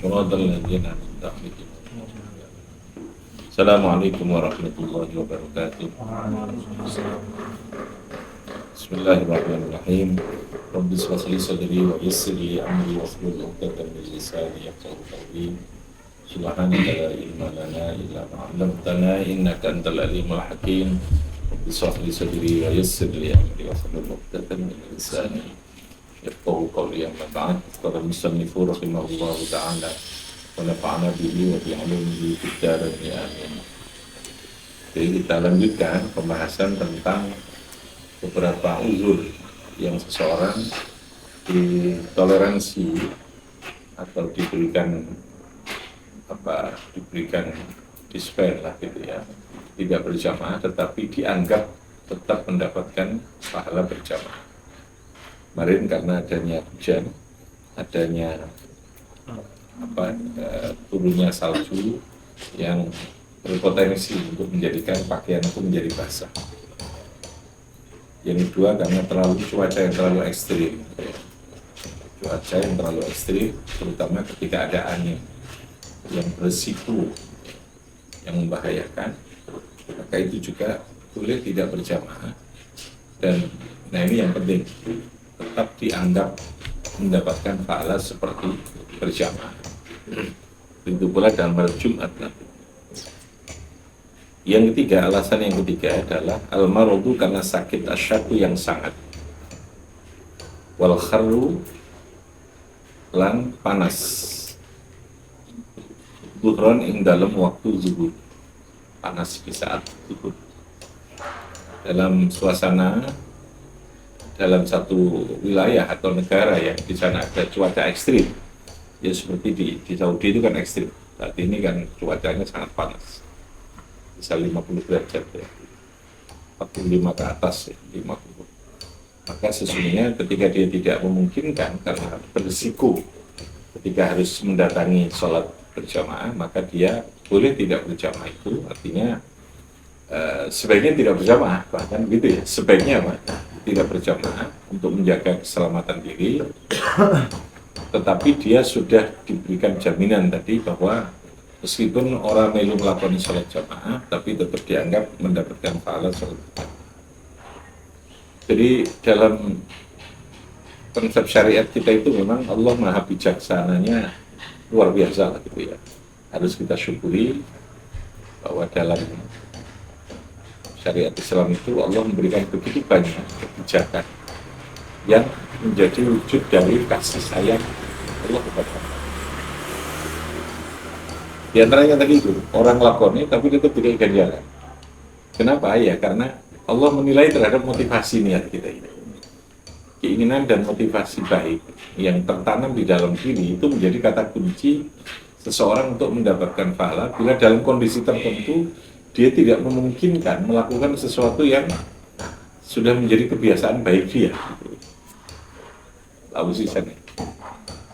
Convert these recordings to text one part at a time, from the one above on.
صراط الذين أنعمت عليهم. Assalamualaikum warahmatullahi wabarakatuh. Bismillahirrahmanirrahim. Rabbi shrah li sadri wa yassir li amri wahlul 'uqdatam min lisani yafqahu qawli. Subhanaka la ilma lana illa ma 'allamtana innaka antal alimul hakim. Rabbi shrah li sadri wa yassir li amri wahlul 'uqdatam min lisani yafqahu qawli. Amma ba'd. Qala al-musannifu rahimahullahu ta'ala wa nafa'ana bihi wa bi'ulumihi fid dharain amin. Jadi kita lanjutkan pembahasan tentang beberapa uzur yang seseorang ditoleransi atau diberikan dispen lah gitu ya, tidak berjamaah tetapi dianggap tetap mendapatkan pahala berjamaah. Kemarin karena adanya hujan, adanya turunnya salju yang berpotensi untuk menjadikan pakaian itu menjadi basah. Yang kedua karena cuaca yang terlalu ekstrim, terutama ketika ada angin yang berisiko, yang membahayakan, maka itu juga boleh tidak berjamaah. Dan ini yang penting, tetap dianggap mendapatkan pahala seperti berjamaah. Itu pula dalam hari Jumat nanti. Yang ketiga, alasan yang ketiga adalah al-maradu karena sakit asyadu yang sangat, wal kharru lan panas, zuhron ing dalam waktu zuhur, panas di saat zuhur. Dalam suasana dalam satu wilayah atau negara yang di sana ada cuaca ekstrim, ya seperti di Saudi itu kan ekstrim. Saat ini kan cuacanya sangat panas, bisa 50 derajat ya, 45 ke atas ya, 50. Maka sesungguhnya ketika dia tidak memungkinkan karena berisiko ketika harus mendatangi sholat berjamaah, maka dia boleh tidak berjamaah. Itu artinya sebaiknya tidak berjamaah, bahkan gitu ya, sebaiknya tidak berjamaah untuk menjaga keselamatan diri. Tetapi dia sudah diberikan jaminan tadi bahwa meskipun orang melu melakukan sholat jamaah, tapi tetap dianggap mendapatkan pahala sholat jamaah. Jadi dalam konsep syariat kita itu memang Allah maha bijaksananya luar biasa lah gitu ya. Harus kita syukuri bahwa dalam syariat Islam itu Allah memberikan begitu banyak kebijakan yang menjadi wujud dari kasih sayang Allah kepada kita. Di antaranya tadi itu, orang lakoni tapi tetap tidak ganjaran. Kenapa? Ya karena Allah menilai terhadap motivasi niat kita ini. Keinginan dan motivasi baik yang tertanam di dalam diri itu menjadi kata kunci seseorang untuk mendapatkan pahala bila dalam kondisi tertentu dia tidak memungkinkan melakukan sesuatu yang sudah menjadi kebiasaan baik dia. Tahu sih sana.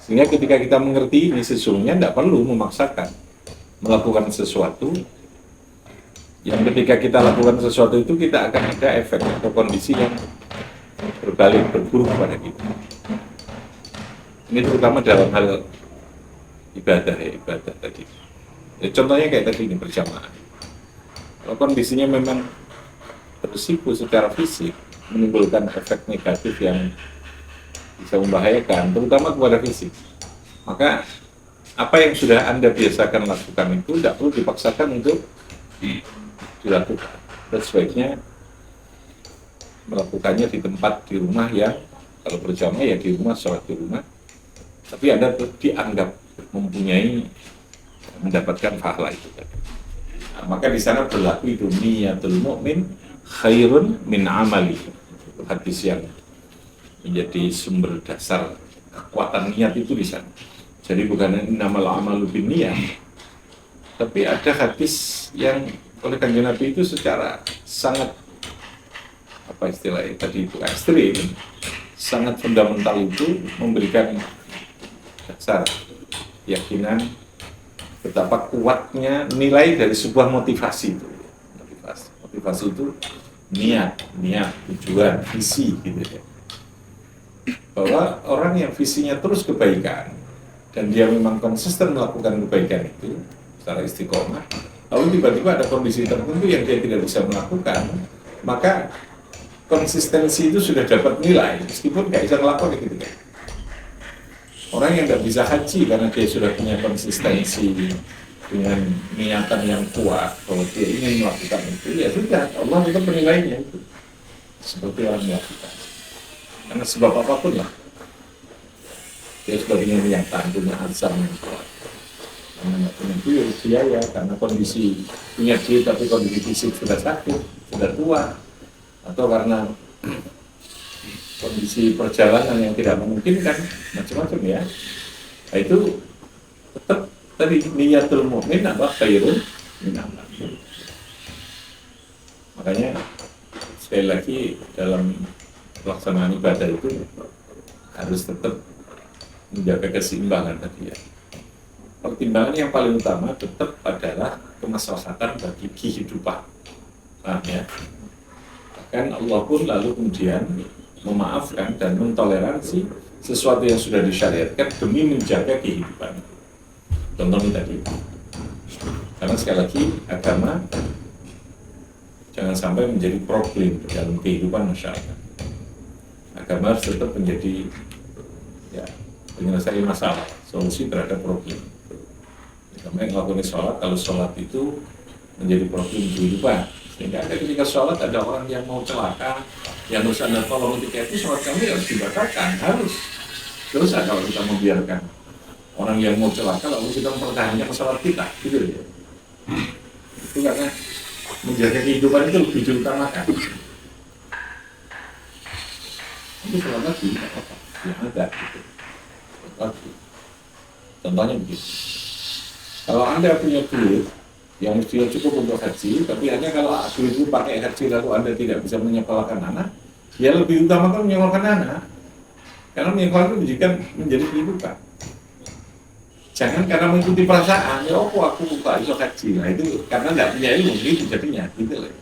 Sehingga ketika kita mengerti ini sesungguhnya tidak perlu memaksakan melakukan sesuatu yang ketika kita lakukan sesuatu itu kita akan ada efek atau kondisi yang berbalik berburuk pada kita. Ini terutama dalam hal ibadah tadi. Ya, contohnya kayak tadi ini berjamaah. Kalau kondisinya memang berisiko secara fisik menimbulkan efek negatif yang bisa membahayakan, terutama kepada fisik, maka apa yang sudah Anda biasakan lakukan itu tidak perlu dipaksakan untuk dilakukan. Dan sebaiknya melakukannya di tempat di rumah yang kalau berjamaah ya di rumah, sholat di rumah, tapi Anda dianggap mempunyai mendapatkan pahala itu. Nah, maka di sana berlaku itu niyatul mu'min khairun min amali. Itu hadis yang menjadi sumber dasar kekuatan niat itu di sana. Jadi bukan innamal amalu binniyah, tapi ada hadis yang oleh Kanjeng Nabi itu secara sangat istilahnya tadi itu ekstrim, sangat fundamental itu memberikan dasar keyakinan betapa kuatnya nilai dari sebuah motivasi itu. Motivasi itu niat, tujuan, visi gitu ya. bahwa orang yang visinya terus kebaikan dan dia memang konsisten melakukan kebaikan itu secara istiqomah, lalu tiba-tiba ada kondisi tertentu yang dia tidak bisa melakukan, maka konsistensi itu sudah dapat nilai meskipun nggak bisa melakukan gitu kan. Orang yang nggak bisa haji karena dia sudah punya konsistensi dengan niatan yang kuat bahwa dia ingin melakukan itu, ya sudah, Allah tetap menilainya itu seperti orang melakukan. Karena sebab apapun lah, dia sebagai yang punya azam yang kuat. Karena nggak punya biaya, karena kondisi punya duit tapi kondisi fisik sudah sakit, sudah tua, atau karena kondisi perjalanan yang tidak memungkinkan, macam-macam ya. Nah, itu tetap tadi niatul mukmin apa khairun min amal. Makanya sekali lagi dalam pelaksanaan ibadah itu harus tetap menjaga keseimbangan tadi ya. Pertimbangan yang paling utama tetap adalah kemaslahatan bagi kehidupan. Nah, ya. Bahkan Allah pun lalu kemudian memaafkan dan mentoleransi sesuatu yang sudah disyariatkan demi menjaga kehidupan. Contohnya tadi, karena sekali lagi agama jangan sampai menjadi problem dalam kehidupan masyarakat. Agama harus tetap menjadi ya, penyelesaian masalah, solusi terhadap problem. Agama yang melakukan sholat, kalau sholat itu menjadi problem kehidupan, sehingga ada ketika sholat ada orang yang mau celaka, yang harus Anda tolong ketika itu sholat kami harus dibatalkan, harus. Terus kalau kita membiarkan orang yang mau celaka lalu kita mempertahankan sholat kita, gitu ya. Itu karena menjaga kehidupan itu lebih diutamakan. Itu sholat lagi, apa? Ya ada, gitu. Lagi. Contohnya begitu. Kalau Anda punya duit yang mestinya cukup untuk haji, tapi hanya kalau duit itu pakai haji lalu Anda tidak bisa menyekolahkan anak, ya lebih utamakan menyekolahkan anak. Karena menyekolahkan pendidikan menjadi kehidupan. Jangan karena mengikuti perasaan, ya aku buka iso haji. Nah itu karena tidak punya ilmu, gitu jadinya, gitu loh.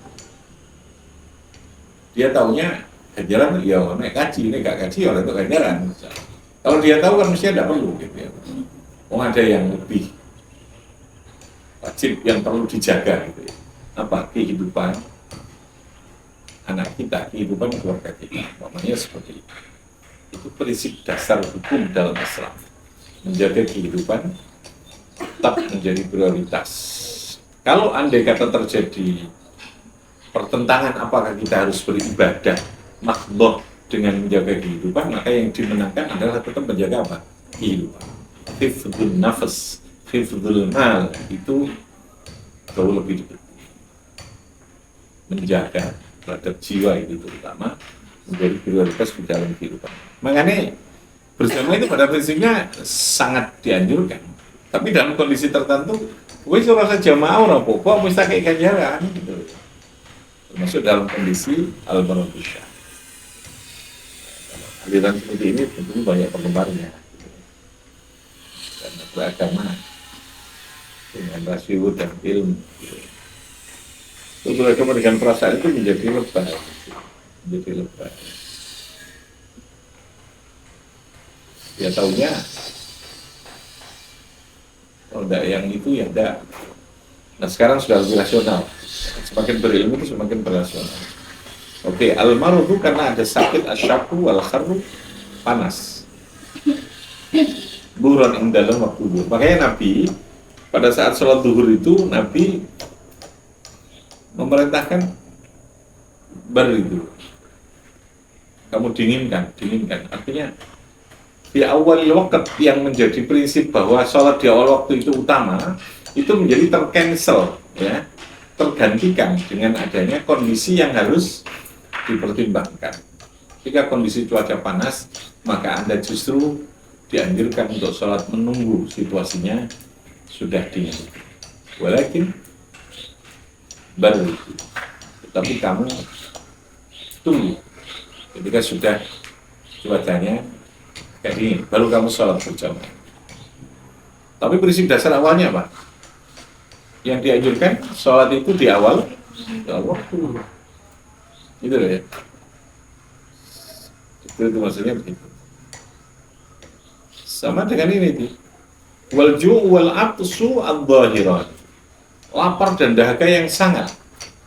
Dia taunya ganjaran, ya naik haji, ini gak haji, orang itu ganjaran. Kalau dia tahu kan mestinya tidak perlu, gitu ya. Ada yang lebih wajib yang perlu dijaga, gitu ya. Apa? Kehidupan anak kita, kehidupan keluarga kita. Namanya seperti itu. Itu prinsip dasar hukum dalam Islam. Menjaga kehidupan tetap menjadi prioritas. Kalau andai kata terjadi pertentangan apakah kita harus beribadah makhluk dengan menjaga kehidupan, maka yang dimenangkan adalah tetap menjaga apa? Kehidupan. Hifdzul nafas, hifdzul mal, itu jauh lebih menjaga terhadap jiwa itu terutama menjadi prioritas di dalam kehidupan. Makanya bersama itu pada prinsipnya sangat dianjurkan. Tapi dalam kondisi tertentu, wis ora jamaah ora apa-apa, wis tak ganjaran gitu. Termasuk dalam kondisi al-barakah. Aliran seperti ini tentu banyak penggemarnya. Karena beragama dengan rasio dan ilmu. Itu beragama dengan perasaan itu menjadi lebay. Menjadi lebay. Ya taunya kalau enggak yang itu ya enggak. Nah sekarang sudah lebih rasional. Semakin berilmu itu semakin berasional. Oke, al-marudu karena ada sakit asyaku wal kharru, panas. Buron ing dalam waktu duhur. Makanya Nabi pada saat sholat duhur itu Nabi memerintahkan itu. Kamu dinginkan. Artinya di awal waktu yang menjadi prinsip bahwa sholat di awal waktu itu utama, itu menjadi tercancel, ya, tergantikan dengan adanya kondisi yang harus dipertimbangkan. Jika kondisi cuaca panas, maka Anda justru dianjurkan untuk sholat menunggu situasinya sudah dingin. Walakin baru, tapi kamu tunggu ketika sudah cuacanya kayak gini, baru kamu sholat berjamaah. Tapi prinsip dasar awalnya apa? Yang dianjurkan sholat itu di awal waktu. Itu ya. Itu maksudnya begitu. Sama dengan ini tuh. Wal ju' wal atsu adh-dhahiran. Lapar dan dahaga yang sangat.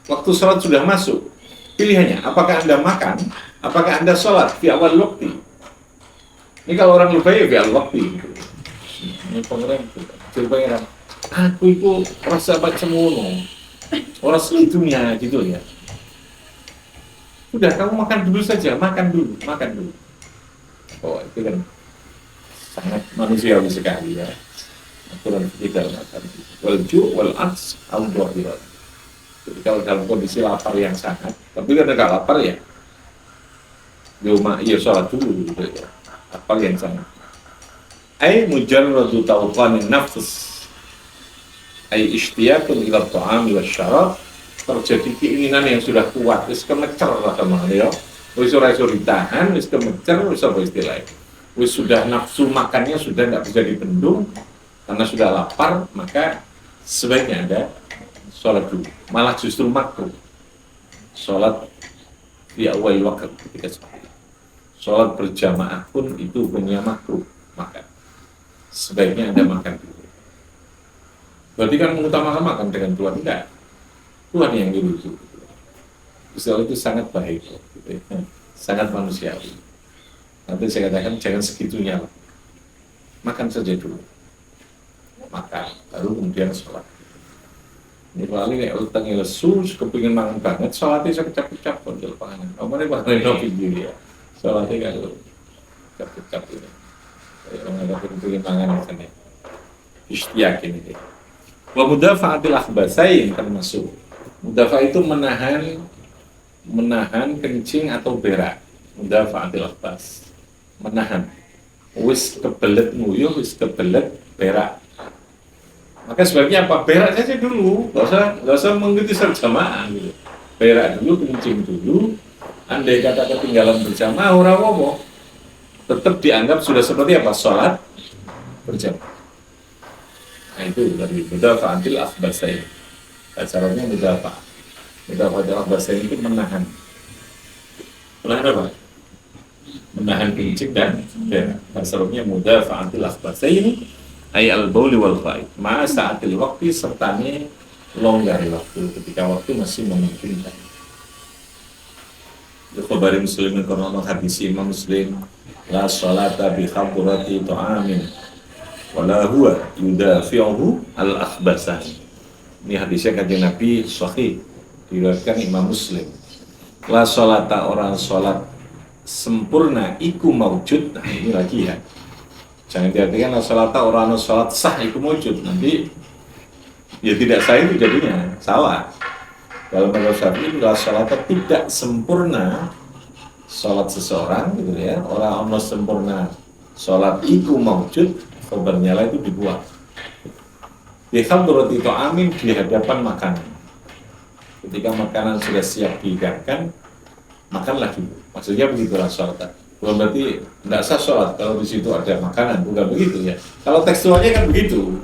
Waktu sholat sudah masuk. Pilihannya, apakah Anda makan? Apakah Anda sholat di awal waktu? Ini kalau orang lupa ya di awal waktu. Ini pangeran itu. Jadi pangeran, aku itu rasa baca mono. Orang segitunya gitu ya. Udah, kamu makan dulu saja, makan dulu. Oh, itu kan sangat manusiawi sekali ya. Aturan kita makan. Wal ju' wal ats al-dhahirat. Jadi kalau dalam kondisi lapar yang sangat, tapi kan enggak lapar ya. Ya sholat dulu gitu ya. Lapar yang sangat. Ai mujarradu tawqanin nafs. Ai ishtiyaqun ila ta'ami wasyarab. Terjadi keinginan yang sudah kuat, wis kemecer lah teman ya. Wis ora iso ditahan, wis kemecer, wis apa istilahnya. Wis sudah nafsu makannya sudah enggak bisa dibendung karena sudah lapar, maka sebaiknya ada sholat dulu. Malah justru makruh sholat di awal waktu ketika seperti itu. Sholat berjamaah pun itu punya makruh, maka sebaiknya Anda makan dulu. Berarti kan mengutamakan makan dengan Tuhan, enggak. Tuhan yang dirujuk. Soal itu sangat baik, gitu ya. Sangat manusiawi. Nanti saya katakan jangan segitunya lah. Makan saja dulu. Makan, baru kemudian sholat. Ini paling kayak utangnya lesu, kepingin makan banget, sholatnya saya kecap-kecap pun di lapangan. Omongnya bahkan nopi diri ya. Sholatnya kalau kecap-kecap ini. Orang ada kepingin makan misalnya. Istiak ini deh. Wa mudafa'atil akhbasain termasuk. Mudafa itu menahan kencing atau berak. Mudafa'atil akhbas. Menahan. Wis kebelet nguyuh, wis kebelet berak. Maka sebaiknya apa? Berak saja dulu, nggak usah mengikuti berjamaah gitu. Berak dulu, kencing dulu. Andai kata ketinggalan berjamaah, ora apa-apa. Tetap dianggap sudah seperti apa? Sholat berjamaah. Nah itu dari mudafa'atil akhbasain. Acaranya mudafa'atil akhbasain itu menahan. Menahan apa? Menahan kencing dan berak. Acaranya mudafa'atil akhbasain. Ay al-bauli wal ghaid ma sa'atil waqti sertane longgar waktu ketika waktu masih memungkinkan. Khabari Muslim karena hadis Imam Muslim la sholata bi hadrati ta'amin wala huwa yudafi'uhu al-akhbasan. Ini hadisnya kanjeng Nabi sahih diriwayatkan Imam Muslim. La sholata, orang sholat sempurna iku maujud. Nah ini lagi ya. Jangan diartikan salata orang sholat sah itu wujud, nanti ya tidak sah itu jadinya salah. Dalam mazhab Syafi'i salata tidak sempurna sholat seseorang gitu ya. Orang sempurna sholat itu wujud, kabarnya itu dibuang. Di hadrat itu amin di hadapan makanan. Ketika makanan sudah siap dihidangkan, makanlah dulu. Maksudnya begitulah sholat. Bukan berarti tidak sah sholat kalau di situ ada makanan, bukan begitu ya. Kalau tekstualnya kan begitu.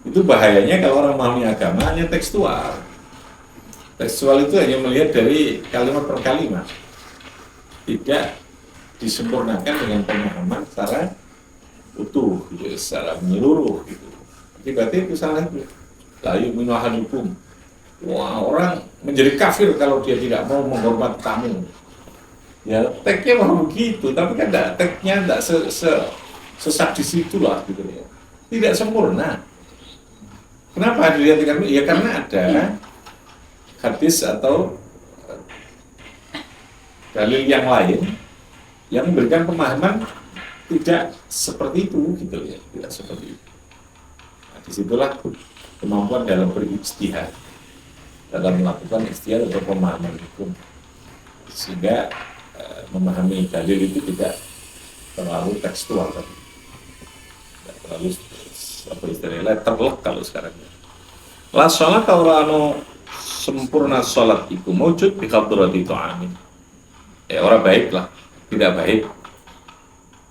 Itu bahayanya kalau orang memahami agama hanya tekstual. Tekstual itu hanya melihat dari kalimat per kalimat, tidak disempurnakan dengan pemahaman secara utuh, gitu, secara menyeluruh. Gitu. Jadi berarti itu salah itu. Layu minuahan hukum. Wah, orang menjadi kafir kalau dia tidak mau menghormati tamu. Ya teksnya memang begitu, tapi kan teksnya tidak sesak di situ lah gitu ya. Tidak sempurna. Kenapa dilihatkan? Ya karena ada hadis atau dalil yang lain yang memberikan pemahaman tidak seperti itu gitu ya, tidak seperti itu. Nah, disitulah kemampuan dalam berijtihad, dalam melakukan ijtihad atau pemahaman hukum, sehingga memahami dalil itu tidak terlalu tekstual, tidak terlalu apa istilahnya letterlock kalau sekarang. La sholat orang sempurna sholat itu mewujud di hadrati ta'amin. Orang baik lah, tidak baik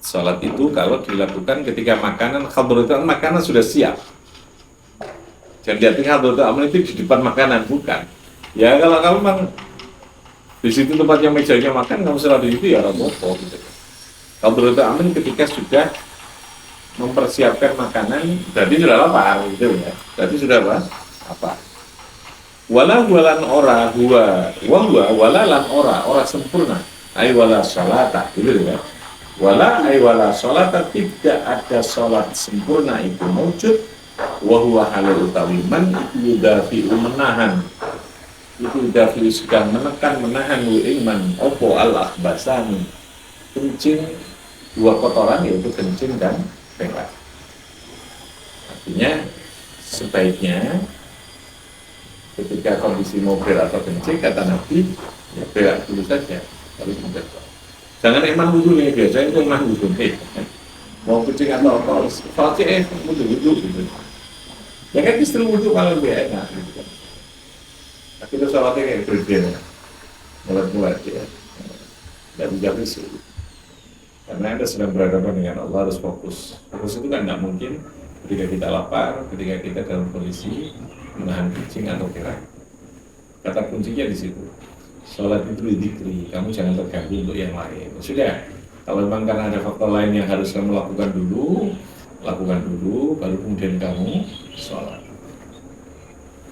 sholat itu kalau dilakukan ketika makanan hadrati ta'amin, makanan sudah siap. Jangan diartikan hadrati ta'amin itu di depan makanan, bukan. Ya kalau kamu memang di situ tempatnya mejanya makan, nggak usah di situ ya apa-apa gitu. Hadrati ta'amin ketika sudah mempersiapkan makanan, berarti sudah lapar gitu ya. Berarti sudah apa? Wala walan ora walalan ora sempurna. Ai wala salata gitu ya. Wala ai wala salata, tidak ada salat sempurna itu wujud. Wa huwa halal utawi man itu yudafi'u menahan. Itu yudafi'u sedang menahan iman opo al akhbasani. Kencing dua kotoran, yaitu kencing dan berak. Artinya sebaiknya ketika kondisi mobil atau kencing, kata Nabi, ya berak dulu saja, lalu kemudian jangan iman wudhu nih, biasanya itu iman wudhu nih, mau kencing atau apa, falci wudhu gitu. Ya kan istri wudhu kalau lebih enak gitu kan. Tapi itu sholatnya kayak berbeda, mulat-mulat ya, tidak bisa bisu. Karena Anda sedang berhadapan dengan Allah, harus fokus. Fokus itu kan tidak mungkin ketika kita lapar, ketika kita dalam kondisi menahan kencing atau berak. Kata kuncinya di situ. Sholat itu dzikri, kamu jangan terganggu untuk yang lain. Sudah, kalau memang karena ada faktor lain yang harus kamu lakukan dulu, baru kemudian kamu sholat.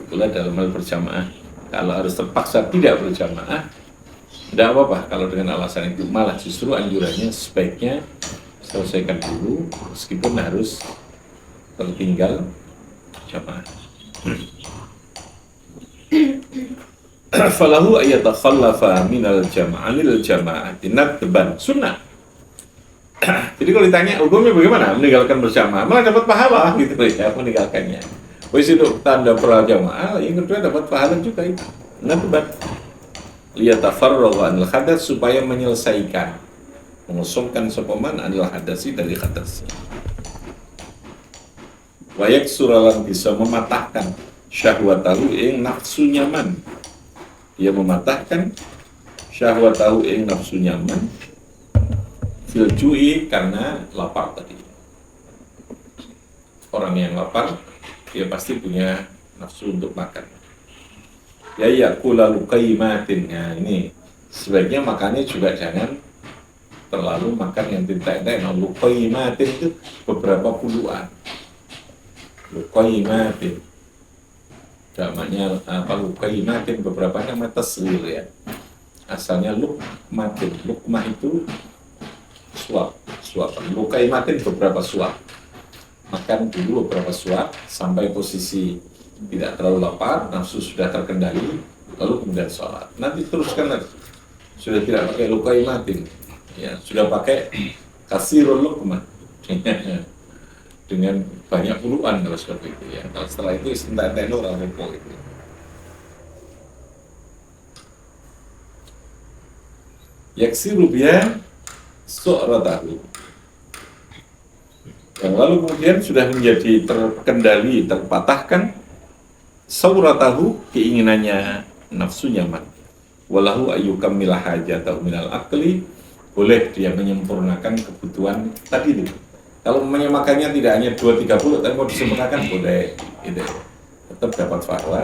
Itulah dalam hal berjamaah. Kalau harus terpaksa tidak berjamaah, tidak apa-apa. Kalau dengan alasan itu, malah justru anjurannya sebaiknya selesaikan dulu, meskipun harus tertinggal jamaah. Falahu ayatakhallafa minal jama'anil jama'ati nadban sunnah. Jadi kalau ditanya hukumnya bagaimana meninggalkan berjamaah, malah dapat pahala gitu ya meninggalkannya. Wis itu tanda berjamaah, yang kedua dapat pahala juga itu. Nadban liyatafarraga anil hadas, supaya menyelesaikan, mengosongkan sopaman anil hadasi dari hadas. Wayak suralan bisa mematahkan syahwatahu ing nafsu nyaman. Dia mematahkan syahwatahu ing nafsu nyaman fil ju'i, karena lapar tadi. Orang yang lapar dia pasti punya nafsu untuk makan. Ya yakula luqaimatin. Nah, ini sebaiknya makannya juga jangan terlalu makan yang tidak-tidak. Nah, luqaimatin itu beberapa puluhan. Luqaimatin namanya apa, luqaimatin beberapa nama tasghir ya. Asalnya luqmatin. Luqmah itu suapan. Luqaimatin beberapa suap. Makan dulu beberapa suap sampai posisi tidak terlalu lapar, nafsu sudah terkendali, lalu kemudian sholat. Nanti teruskan lagi. Sudah tidak pakai luqaimatin, ya sudah pakai kasirul luqmah. Dengan banyak puluhan kalau seperti itu ya. Kalau setelah itu entek-entek ora apa itu. Yaksiru biya su'ratahu. Yang lalu kemudian sudah menjadi terkendali, terpatahkan sauratahu, keinginannya nafsu nyaman. Walahu ayyukammil hajatahu minal akli, boleh dia menyempurnakan kebutuhan tadi itu. Kalau menyemakannya tidak hanya 2-3 tapi mau disempurnakan boleh, gitu. Tetap dapat fatwa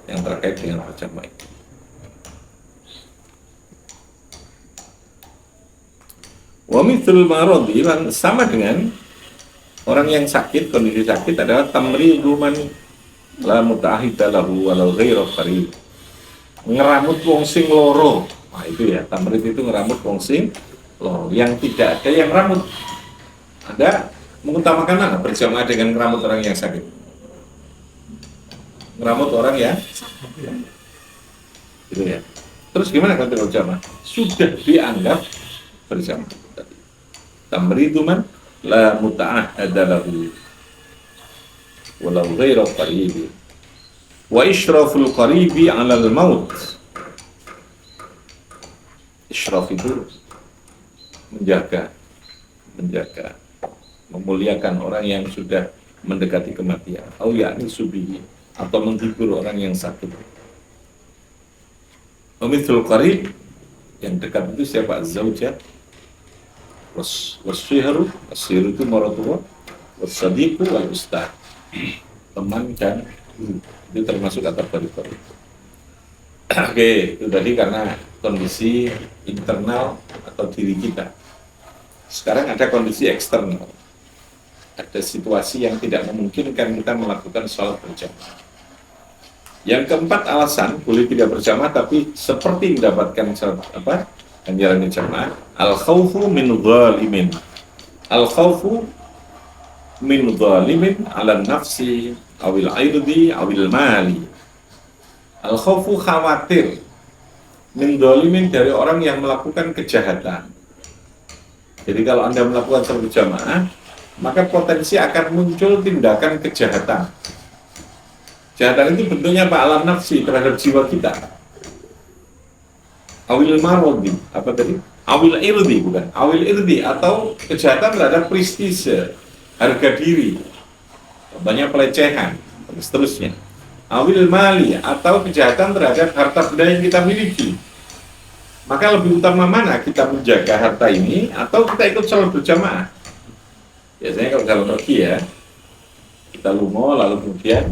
yang terkait dengan berjamaah. Wa mithlul maradi, sama dengan orang yang sakit, kondisi sakit adalah tamridu man la muta'ahida lahu walau ghairu qarib. Ngeramut wong sing loro. Nah itu ya, tamrid itu ngeramut wong sing loro, yang tidak ada yang ramut. Anda mengutamakan mana berjamaah dengan ngeramut orang yang sakit? Ngeramut orang yang sakit. Gitu ya. Terus gimana kalau berjamaah? Sudah dianggap berjamaah tadi. Tamridu man la muta'ahada lahu walau ghairu qarib. Wa isyraful qaribi 'alal maut. Isyraf itu menjaga, memuliakan orang yang sudah mendekati kematian, atau yakni subihi, atau menghibur orang yang sakit. Umithul qarib, yang dekat itu siapa? Zaujah, wasyihru, asyihru itu maratua, wassadiqu wal ustad, teman dan guru, itu termasuk kategori qarib. Oke, itu tadi karena kondisi internal atau diri kita. Sekarang ada kondisi eksternal. ada situasi yang tidak memungkinkan kita melakukan sholat berjamaah. Yang keempat alasan boleh tidak berjamaah tapi seperti mendapatkan ganjaran jamaah, al khawfu min dhalimin. Al khawfu min dhalimin ala nafsi awil airdi awil mali. Al khawfu khawatir min dhalimin dari orang yang melakukan kejahatan. Jadi kalau Anda melakukan sholat berjamaah, maka potensi akan muncul tindakan kejahatan. Kejahatan itu bentuknya apa? Alam nafsi, terhadap jiwa kita. Awil marodi, apa tadi? Awil irdi, bukan? Awil irdi, atau kejahatan terhadap prestise, harga diri, banyak pelecehan, dan seterusnya. Awil mali, atau kejahatan terhadap harta benda yang kita miliki. Maka lebih utama mana kita menjaga harta ini atau kita ikut sholat berjamaah? Biasanya kalau dalam pergi ya, kita lumo lalu kemudian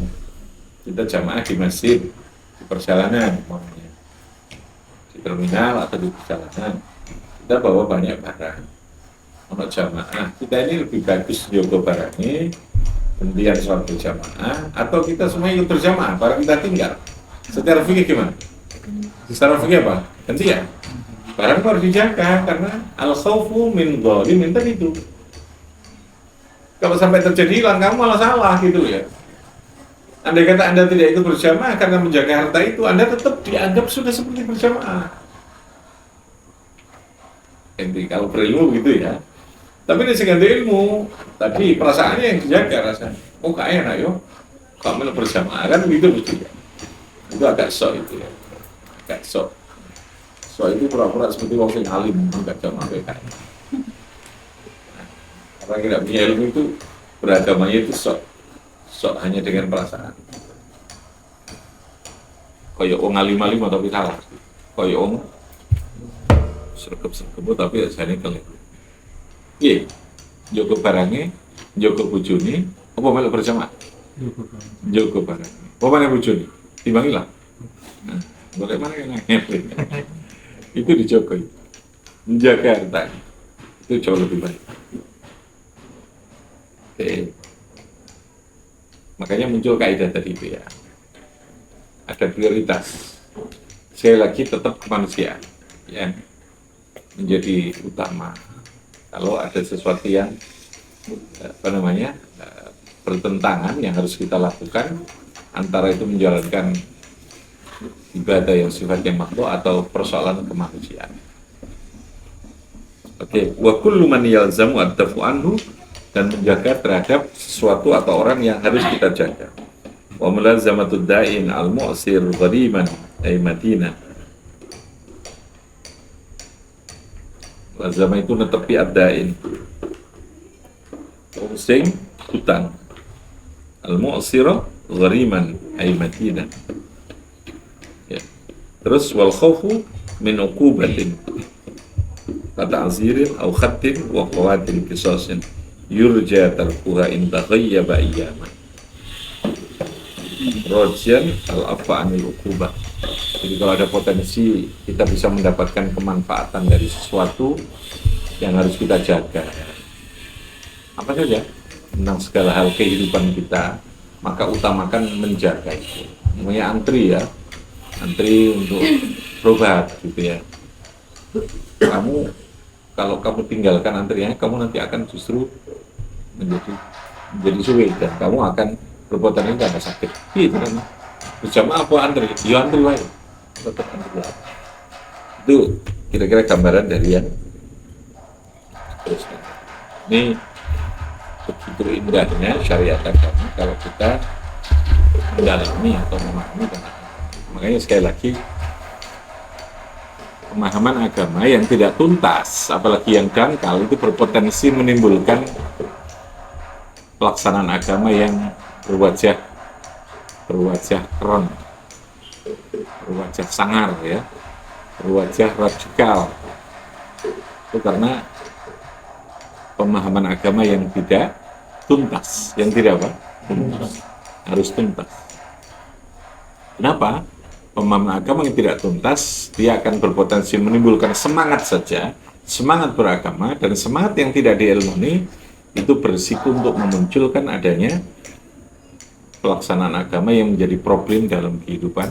kita jamaah di masjid, di perjalanan, di terminal atau di perjalanan. Kita bawa banyak barang, untuk jamaah. Kita ini lebih bagus jogo barangnya, kemudian sholat berjamaah, atau kita semua ikut berjamaah, barang kita tinggal. Secara fikih gimana? Secara fikih apa? Ganti ya? Barang harus dijaga karena al-khawfu min dhalimin tadi itu. Kalau sampai terjadi hilang, kamu malah salah gitu ya. Andai kata Anda tidak ikut berjamaah karena menjaga harta itu, Anda tetap dianggap sudah seperti berjamaah. Jadi kalau berilmu gitu ya. Tapi dari segi ilmu, tadi perasaannya yang dijaga rasanya. Oh gak enak yo, kamu berjamaah kan begitu mesti. Itu agak sok itu ya, agak sok. So itu pura-pura seperti orang yang alim, enggak jamaah PKI. Orang yang tidak punya ilmu itu beragamanya itu sok hanya dengan perasaan. Kayak orang alim-alim tapi salah. Kayak orang sergap-sergap tapi saya ini keliru. Iya, jogo barangnya, jogo bujuni, apa melok berjamaah? Jogo barangnya. Apa mana bujuni? Timbangilah. Nah, bagaimana yang ngepet? Itu dijogo, menjaga harta itu jauh lebih baik. Oke. Makanya muncul kaidah tadi itu ya, ada prioritas. Sekali lagi tetap kemanusiaan yang menjadi utama. Kalau ada sesuatu yang bertentangan yang harus kita lakukan, antara itu menjalankan ibadah yang sifatnya makhluk atau persoalan kemanusiaan. Oke, wa kullu man yalzamu ad-dafu anhu, dan menjaga terhadap sesuatu atau orang yang harus kita jaga. Wa mulazamatud da'in al-mu'sir ghariman ay madina. Lazama itu netepi ad-da'in. Sing hutang. Al-mu'sir ghariman ay madina. Ya. Terus wal khawfu min uqubatin ta'zirin aw khattin wa qawatin qisasin yurja tarkuha in taghayyaba iyyaman. Rojian al-afa anil uqubah. Jadi kalau ada potensi kita bisa mendapatkan kemanfaatan dari sesuatu yang harus kita jaga, apa saja tentang segala hal kehidupan kita, maka utamakan menjaga itu. Namanya antri ya, antri untuk berobat gitu ya. Kalau kamu tinggalkan antriannya, kamu nanti akan justru menjadi sulit dan kamu akan berbuatan ini karena sakit. Gitu kan? Berjamaah apa antri? Ya antri wae. Tetap antri. Itu kira-kira gambaran dari yang terusnya. Ini begitu indahnya syariat agama kalau kita mendalami atau memahami tentang. Makanya sekali lagi, pemahaman agama yang tidak tuntas, apalagi yang dangkal, itu berpotensi menimbulkan pelaksanaan agama yang berwajah keren, berwajah sangar ya, berwajah radikal. Itu karena pemahaman agama yang tidak tuntas, yang tidak apa? Harus tuntas. Kenapa? Pemahaman agama yang tidak tuntas, dia akan berpotensi menimbulkan semangat saja, semangat beragama, dan semangat yang tidak diilmuni itu berisiko untuk memunculkan adanya pelaksanaan agama yang menjadi problem dalam kehidupan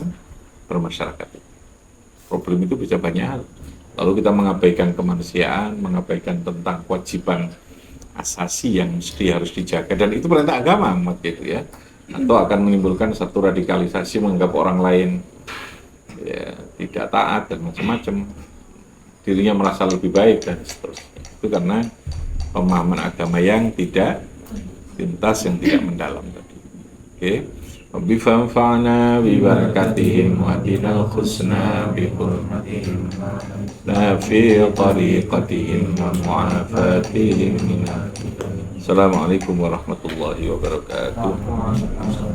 bermasyarakat. Problem itu bisa banyak hal. Lalu kita mengabaikan kemanusiaan, mengabaikan tentang kewajiban asasi yang mesti harus dijaga, dan itu perintah agama umat gitu ya. Atau akan menimbulkan satu radikalisasi menganggap orang lain ya, tidak taat dan macam-macam, dirinya merasa lebih baik dan seterusnya. Itu karena pemahaman agama yang tidak tuntas, yang tidak mendalam tadi. Oke. Bifanfa'na bibarakatihim wa dinal khusna bi hurmatihim la fi tariqatihim wa mu'afatihim. Assalamualaikum warahmatullahi wabarakatuh.